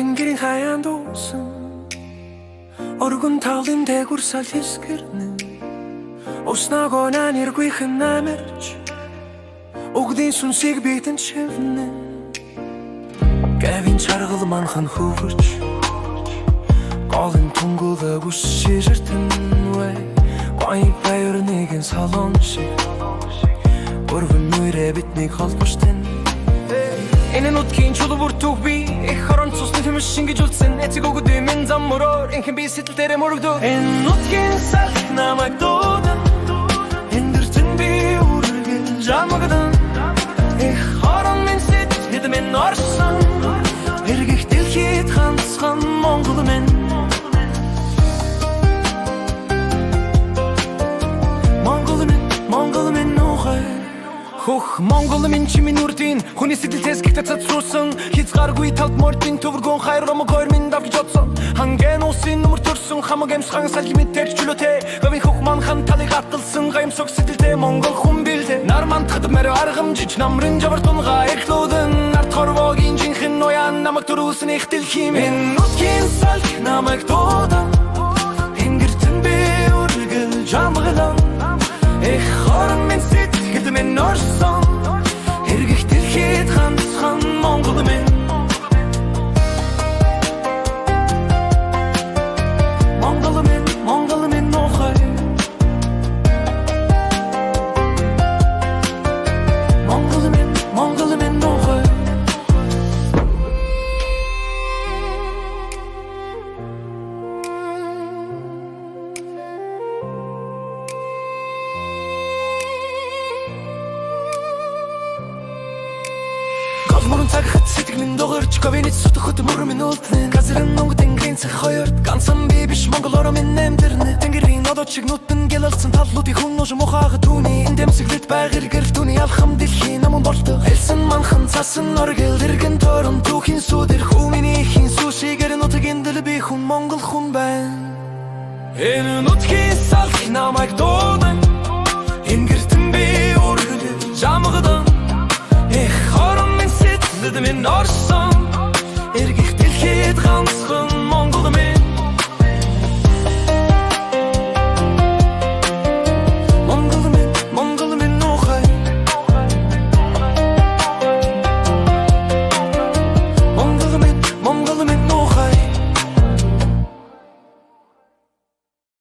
тэнгэрийн хаяанд уусан оргон талын дээгүр сал хискэрнэ уснаагаа нэргүйхэн намэрч өгдийн сүнсийг битэн чивнэ гэвин чаргал манхан хөвөрч голын тунгуулаг үсширтэн вэ гой баяр нэгэн салон шиг өрвөн нүрэ битнийг холбоштэн энэ нутгийн чулуур түгби их хорон цусны төмөш шингэж үлдсэн эцэг өгдөй минь зам мөрөөр инхэн би сэтэл дээрээ мөрөгдөө энэ нутгийн сал намайг дуудан эндэрсэн би үргэн жамагдан их хорон минь сэтэл минь орсон эргэх дэлхийд ганцхан Монгол минь Монгол минь нухай Хөх Монгол минь чимийн үрдийн хүний сэтгэлээс гихтээ цацруулсан хязгааргүй талд мордын төвөргөн хайрам гоор минь давж жодсон ханген усын нүмер төрсөн хамаг эмсхан салхимит тэрч чөлөөтэй гавин хөх манхан талыг хаталсан гаймсог сэтгэлтэй Монгол хүн бэлдэ нар мантахад мэрэ аргамжиж намрын жавар тунгаа эхлүүдэн арт хорвогийн жинхэн ноян намайг төрүүлсэн их дэлхий минь нутгийн салх намайг дуудан тэнгэртэн би үргэл жамглан их хорон минь сэтгэл минь орсон эргэх дэлхийд ганцхан Монгол минь Монгол минь нухай Монгол минь нухай Голморон цагт сэтгэлэн догорч говинит сутохот мөрмөн үлдэн газрын нонго тэнгэрийн цаг хоёрт ганцхан би биш Монгол орон минь нэмдэрнэ тэнгэрийн одод шиг нүтэн гэлэлсэн таллуудын хүн нууш мухаах түүний эндэмсэглэт байгэр гэрэл түүний алхам дэлхийн намун болдог элсэн манхан цасан оргил дэргэн торон түүхийн сүдэр хүмүүний хин сүшигэр нутгийн дэл би хүн Монгол хүн байна энэ нутгийн салх намайг дуудан тэнгэртэн би үргэлж жамгадан их хорон минь сэтлэд минь орсон